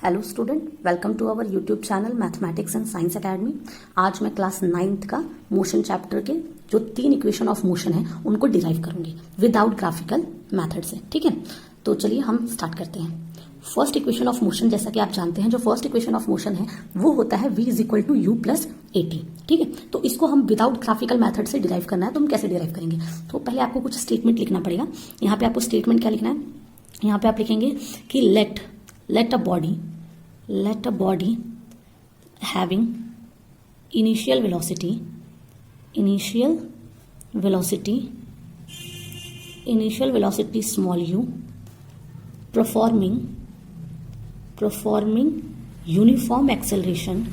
Hello student, welcome to our YouTube channel mathematics and science academy. आज मैं class 9th का motion chapter के जो 3 इक्वेशन ऑफ मोशन है उनको डिराइव करूंगी विदाउट ग्राफिकल मेथड से। ठीक है, तो चलिए हम स्टार्ट करते हैं। फर्स्ट इक्वेशन ऑफ मोशन, जैसा कि आप जानते हैं, जो फर्स्ट इक्वेशन ऑफ मोशन है वो होता है v is equal to u plus a t. ठीक है, तो इसको हम विदाउट ग्राफिकल मेथड से डिराइव करना है। तो हम कैसे डिराइव करेंगे? तो पहले आपको कुछ स्टेटमेंट लिखना पड़ेगा। यहाँ पे आपको स्टेटमेंट क्या लिखना है? यहाँ पे आप लिखेंगे कि let a body having initial velocity small u performing uniform acceleration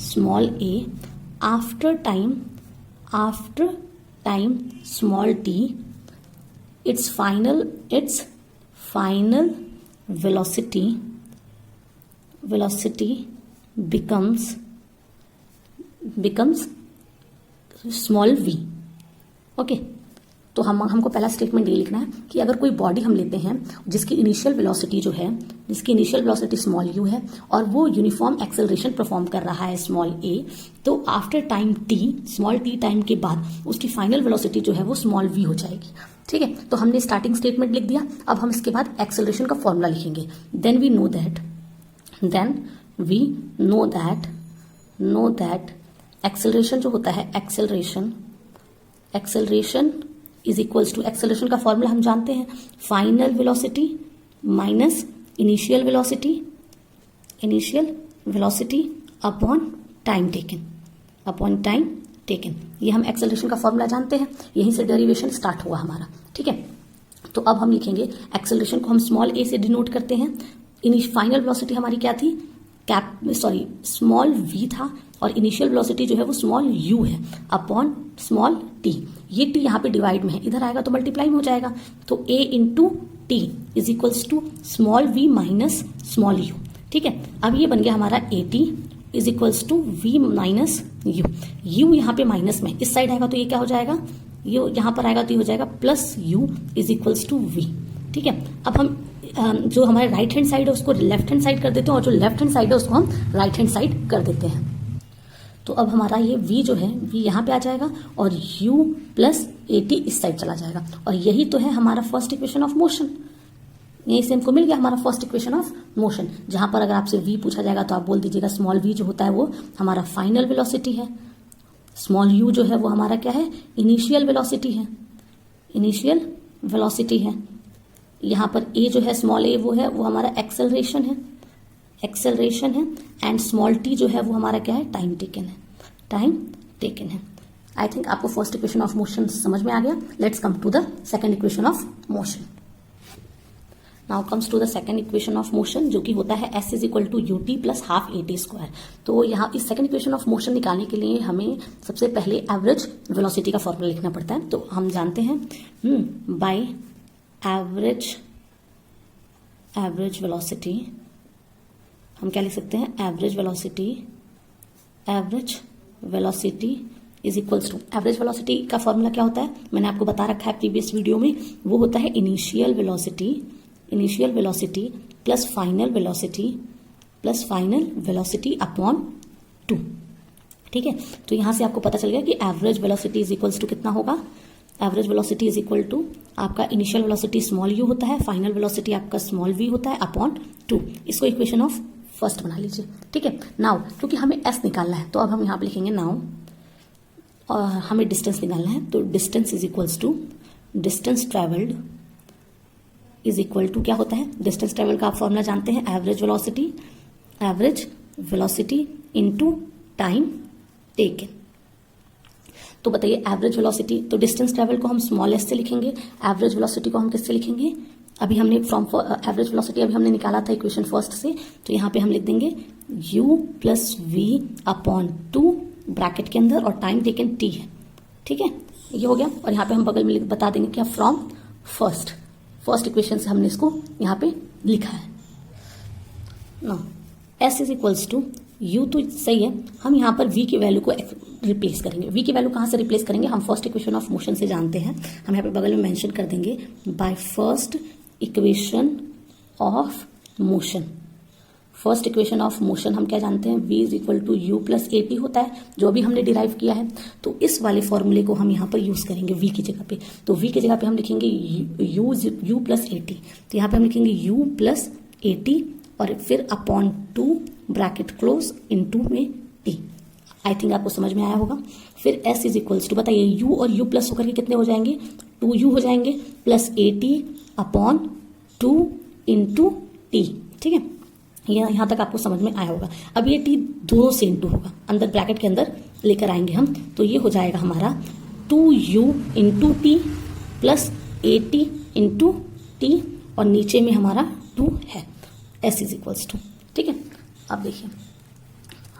small a after time small t, its final velocity becomes small v। Okay, तो हमको पहला स्टेटमेंट ये लिखना है कि अगर कोई बॉडी हम लेते हैं जिसकी इनिशियल वेलोसिटी स्मॉल u है और वो यूनिफॉर्म एक्सेलरेशन परफॉर्म कर रहा है स्मॉल a, तो after time t, small t time के बाद उसकी फाइनल वेलोसिटी जो है वो स्मॉल v हो जाएगी। ठीक है, तो हमने स्टार्टिंग स्टेटमेंट लिख दिया। अब हम इसके बाद एक्सेलरेशन का फॉर्मूला लिखेंगे। Then we know that acceleration जो होता है, acceleration is equals to, acceleration का फॉर्मूला हम जानते हैं, final velocity minus initial velocity upon time taken. ये हम एक्सेलरेशन का फॉर्मूला जानते हैं, यहीं से डेरिवेशन स्टार्ट हुआ हमारा। ठीक है, तो अब हम लिखेंगे एक्सेलरेशन को हम स्मॉल a से डिनोट करते हैं। फाइनल वेलोसिटी हमारी क्या थी? स्मॉल v था और इनिशियल वेलोसिटी जो है वो स्मॉल u है अपॉन स्मॉल t। ये t यहाँ पे डिवाइड में है, इधर आएगा तो मल्टीप्लाई में हो जाएगा। तो a into t is equals to small v माइनस स्मॉल u। ठीक है, अब ये बन गया हमारा at is equals to v minus u। u यहाँ पे माइनस में, इस साइड आएगा तो ये क्या हो जाएगा? ये यहाँ पर आएगा तो ये हो जाएगा plus u is equals to v। ठीक है, अब हम जो हमारे राइट हैंड साइड है उसको लेफ्ट हैंड साइड कर देते हैं और जो लेफ्ट हैंड साइड है उसको हम राइट हैंड साइड कर देते हैं। तो अब हमारा ये v जो है v यहाँ पे आ जाएगा और u प्लस at इस साइड चला जाएगा। और यही तो है हमारा फर्स्ट इक्वेशन ऑफ मोशन। यहीं से हमको मिल गया हमारा फर्स्ट इक्वेशन ऑफ मोशन, जहां पर अगर आपसे v पूछा जाएगा तो आप बोल दीजिएगा स्मॉल v जो होता है वो हमारा फाइनल वेलोसिटी है, स्मॉल u जो है वो हमारा क्या है? इनिशियल वेलोसिटी है। यहाँ पर a जो है स्मॉल a वो हमारा एक्सेलरेशन है एंड स्मॉल t जो है वो हमारा क्या है? टाइम टेकन है। आई थिंक आपको फर्स्ट इक्वेशन ऑफ मोशन समझ में आ गया। Let's come to the second equation of motion. Now comes to the second equation of motion, जो कि होता है s is equal to u t plus half a t square. तो यहाँ इस सेकेंड इक्वेशन ऑफ मोशन निकालने के लिए हमें सबसे पहले एवरेज वेलोसिटी का फॉर्मूला लिखना पड़ता है। तो हम जानते हैं बाय एवरेज वेलोसिटी हम क्या लिख सकते हैं? Average velocity is equals to, average velocity का फॉर्मूला क्या होता है मैंने आपको बता रखा है प्रीवियस वीडियो में। वो होता है initial velocity plus final velocity upon 2। ठीक है, तो यहां से आपको पता चल गया कि average velocity is equals to कितना होगा? Average velocity is equal to आपका इनिशियल वेलोसिटी स्मॉल u होता है, फाइनल वेलोसिटी आपका स्मॉल v होता है अपॉन 2। इसको इक्वेशन ऑफ फर्स्ट बना लीजिए। ठीक है, नाउ क्योंकि हमें s निकालना है तो अब हम यहाँ पे लिखेंगे नाउ और हमें डिस्टेंस निकालना है। तो distance is equals to distance travelled is equal to क्या होता है? डिस्टेंस ट्रेवल का आप फॉर्मूला जानते हैं, average velocity into time taken. तो बताइए एवरेज वेलोसिटी, तो डिस्टेंस ट्रेवल को हम स्मॉल s से लिखेंगे, एवरेज वेलोसिटी को हम किससे लिखेंगे? अभी हमने एवरेज वेलोसिटी अभी हमने निकाला था इक्वेशन फर्स्ट से, तो यहाँ पे हम लिख देंगे u plus v upon 2 bracket के अंदर और टाइम टेकन t है। ठीक है, ये हो गया। और यहाँ पे हम बगल में बता देंगे क्या? फ्रॉम फर्स्ट इक्वेशन से हमने इसको यहाँ पे लिखा है ना। s is equals to u तो सही है, हम यहाँ पर v की वैल्यू को रिप्लेस करेंगे। v की वैल्यू कहाँ से रिप्लेस करेंगे, हम फर्स्ट इक्वेशन ऑफ मोशन से जानते हैं, हम यहाँ पे बगल में मेंशन कर देंगे by first equation of motion. First equation of motion हम क्या जानते हैं, v is equal to u plus a t होता है, जो भी हमने डिराइव किया है। तो इस वाले फॉर्मूले को हम यहाँ पर यूज करेंगे v की जगह पे। तो v की जगह पे हम लिखेंगे u प्लस ए टी, तो यहाँ पे हम लिखेंगे u प्लस ए टी और फिर अपॉन 2 ब्रैकेट क्लोज इनटू में t। आई थिंक आपको समझ में आया होगा। फिर s इज इक्वल्स टू, बताइए u और u प्लस होकर के कितने हो जाएंगे, 2u हो जाएंगे plus a T upon 2 into T. ठीक है, यहाँ तक आपको समझ में आया होगा। अब ये टी दोनों से इंटू होगा, अंदर ब्रैकेट के अंदर लेकर आएंगे हम, तो ये हो जाएगा हमारा 2u into T plus a T into T और नीचे में हमारा 2 है, s इज इक्वल्स टू। ठीक है, अब देखिए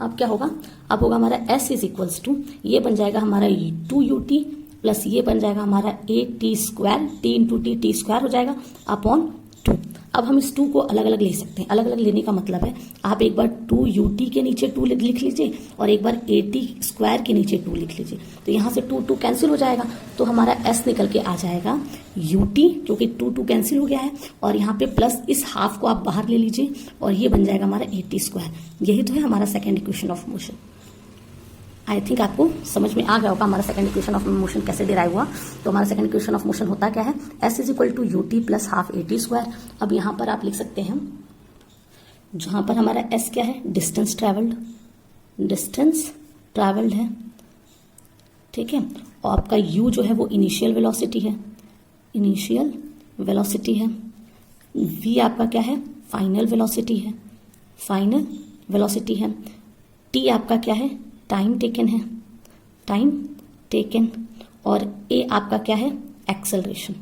अब क्या होगा, अब होगा हमारा s इज इक्वल्स टू, ये बन जाएगा हमारा 2ut प्लस ये बन जाएगा हमारा ए t square, T into T square हो जाएगा अपॉन 2। अब हम इस 2 को अलग अलग ले सकते हैं। अलग अलग लेने का मतलब है आप एक बार 2ut के नीचे 2 लिख लीजिए और एक बार ए टी स्क्वायर के नीचे 2 लिख लीजिए, तो यहाँ से 2 कैंसिल हो जाएगा, तो हमारा s निकल के आ जाएगा ut, क्योंकि 2 कैंसिल हो गया है, और यहाँ पे प्लस इस हाफ को आप बाहर ले लीजिए और ये बन जाएगा हमारा ए टी स्क्वायर। यही तो है हमारा second equation of motion. I think आपको समझ में आ गया होगा हमारा सेकंड इक्वेशन ऑफ मोशन कैसे डिराइव हुआ। तो हमारा सेकंड इक्वेशन ऑफ मोशन होता क्या है, s is equal to u t plus half a t square. अब यहाँ पर आप लिख सकते हैं, जहां पर हमारा s क्या है, डिस्टेंस ट्रैवल्ड है। ठीक है, और आपका u जो है वो इनिशियल वेलोसिटी है, v आपका क्या है, फाइनल वेलोसिटी है, t आपका क्या है, टाइम टेकन, और a आपका क्या है, एक्सेलरेशन।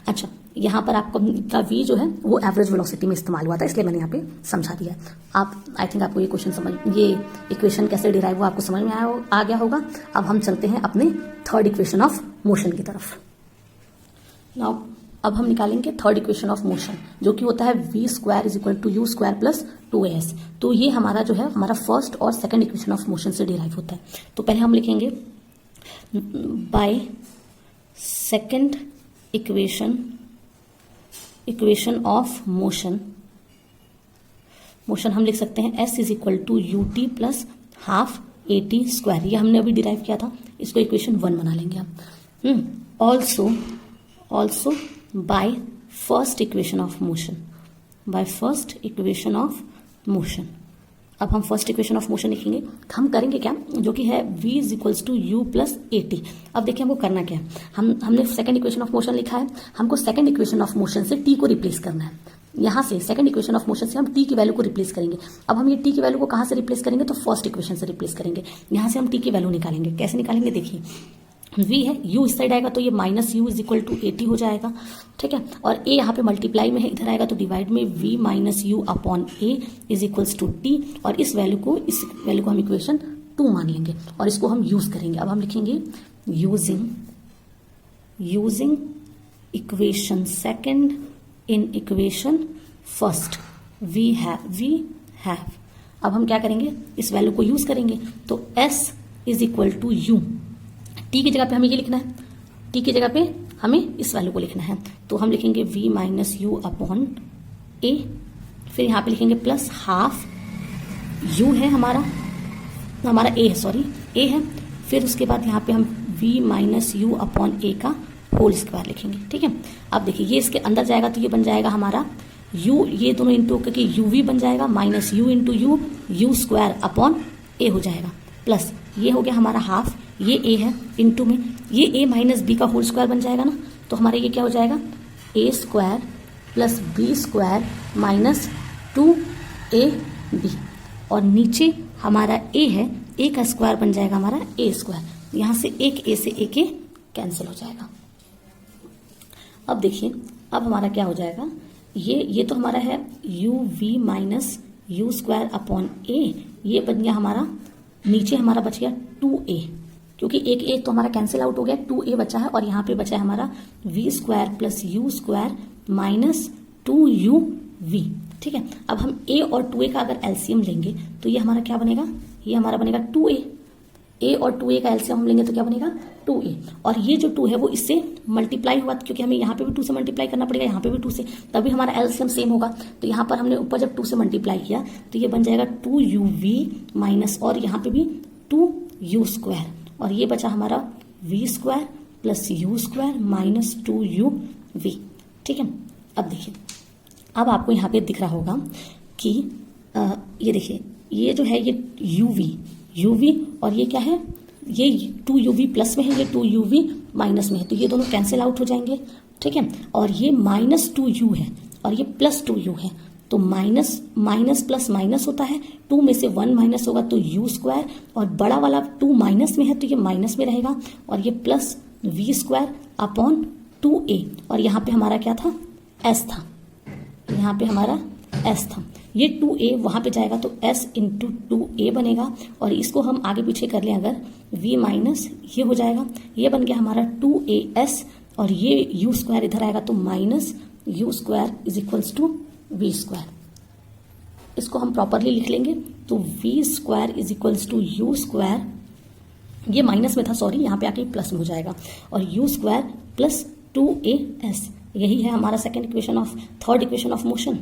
अच्छा, यहाँ पर आपको v जो है वो एवरेज वेलोसिटी में इस्तेमाल हुआ था, इसलिए मैंने यहाँ पे समझा दिया। आप आई थिंक आपको ये इक्वेशन कैसे डिराइव हुआ आपको समझ में आ गया होगा। अब हम चलते हैं अपने थर्ड इक्वेशन ऑफ मोशन की तरफ। नाउ अब हम निकालेंगे थर्ड इक्वेशन ऑफ मोशन, जो कि होता है v square is equal to u square plus 2as। तो ये हमारा जो है हमारा फर्स्ट और सेकंड इक्वेशन ऑफ मोशन से डिराइव होता है। तो पहले हम लिखेंगे by second equation of motion हम लिख सकते हैं s is equal to u t plus half a t square. ये हमने अभी डिराइव किया था, इसको इक्वेशन 1 बना लेंगे हम। Also bye first equation of motion. अब हम फर्स्ट इक्वेशन ऑफ मोशन लिखेंगे, हम करेंगे क्या, जो कि है v is equals to u plus a t. अब देखिए हमको करना क्या है, हमने सेकंड इक्वेशन ऑफ मोशन लिखा है, हमको सेकंड इक्वेशन ऑफ मोशन से t को रिप्लेस करना है। यहाँ से सेकंड इक्वेशन ऑफ मोशन से हम t की वैल्यू को रिप्लेस करेंगे। अब हम ये t की वैल्यू को कहाँ से रिप्लेस करेंगे, तो फर्स्ट इक्वेशन से रिप्लेस करेंगे। यहाँ से हम t की वैल्यू निकालेंगे, कैसे निकालेंगे, देखिए v है, u इस साइड आएगा तो ये minus u is equal to a t हो जाएगा। ठीक है, और a यहाँ पे मल्टीप्लाई में है, इधर आएगा तो डिवाइड में v minus u upon a is equals to t, और इस वैल्यू को हम इक्वेशन 2 मान लेंगे और इसको हम यूज करेंगे। अब हम लिखेंगे using equation second in equation first we have. अब हम क्या करेंगे, इस वैल्यू को यूज करेंगे, तो s is equal to u, t की जगह पे हमें ये लिखना है, t की जगह पे हमें इस वैल्यू को लिखना है, तो हम लिखेंगे v minus u upon a, फिर यहाँ पे लिखेंगे प्लस हाफ u है हमारा a है, फिर उसके बाद यहाँ पे हम v minus u upon a का होल स्क्वायर लिखेंगे। ठीक है, अब देखिए ये इसके अंदर जाएगा तो ये बन जाएगा हमारा u, ये दोनों इंटू करके uv बन जाएगा, minus u into you square upon a हो जाएगा, प्लस ये हो गया हमारा हाफ, ये a है, इंटू में ये a माइनस b का होल स्क्वायर बन जाएगा ना, तो हमारा ये क्या हो जाएगा, a square plus b square minus 2ab, और नीचे हमारा a है, a का स्क्वायर बन जाएगा हमारा a स्क्वायर, यहाँ से एक a से एक a कैंसिल हो जाएगा। अब देखिए अब हमारा क्या हो जाएगा, ये तो हमारा है uv minus you square upon a, ये बन गया हमारा, नीचे हमारा बच गया 2a, क्योंकि एक a तो हमारा कैंसिल आउट हो गया, 2a बचा है, और यहाँ पे बचा है हमारा v square plus you square minus 2uv। ठीक है, अब हम a और 2a का अगर एलसीएम लेंगे तो ये हमारा क्या बनेगा, ये हमारा बनेगा 2a, a और 2a का एलसीएम हम लेंगे तो क्या बनेगा 2a, और ये जो 2 है वो इससे मल्टीप्लाई हुआ क्योंकि हमें यहाँ पे भी 2 से मल्टीप्लाई करना पड़ेगा, यहाँ पे भी 2 से, तभी हमारा एलसीएम सेम होगा। तो यहाँ पर हमने ऊपर जब 2 से मल्टीप्लाई किया तो ये बन जाएगा 2uv माइनस, और यहाँ पे भी 2u स्क्वायर, और ये बचा हमारा v square plus u square minus 2uv। ठीक है, अब देखिए, अब आपको यहाँ पे दिख रहा होगा कि ये देखिए, ये जो है ये uv और ये क्या है, ये 2uv प्लस में है, ये 2uv माइनस में है, तो ये दोनों कैंसिल आउट हो जाएंगे। ठीक है, और ये माइनस 2u है और ये प्लस 2u है, तो माइनस माइनस प्लस माइनस होता है, 2 में से 1 माइनस होगा तो u स्क्वायर, और बड़ा वाला 2 माइनस में है तो ये माइनस में रहेगा, और ये plus v square upon 2a, और यहाँ पे हमारा क्या था, s था, यहाँ पे हमारा s था, ये 2a वहाँ पे जाएगा तो s इंटू 2a बनेगा, और इसको हम आगे पीछे कर लें अगर, v माइनस ये हो जाएगा, ये बन गया हमारा 2as, और ये u स्क्वायर इधर आएगा तो minus u square is equals to v square. इसको हम प्रॉपरली लिख लेंगे तो v square is equals to u square, ये माइनस में था सॉरी, यहाँ पे आके प्लस में हो जाएगा, और u स्क्वायर प्लस 2as, यही है हमारा थर्ड इक्वेशन ऑफ मोशन।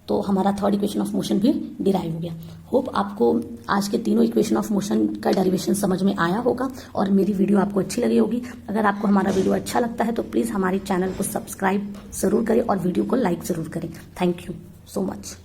तो हमारा थर्ड इक्वेशन ऑफ मोशन भी डिराइव हो गया। होप आपको आज के तीनों इक्वेशन ऑफ मोशन का डेरिवेशन समझ में आया होगा और मेरी वीडियो आपको अच्छी लगी होगी। अगर आपको हमारा वीडियो अच्छा लगता है तो प्लीज़ हमारे चैनल को सब्सक्राइब ज़रूर करें और वीडियो को लाइक ज़रूर करें। Thank you so much.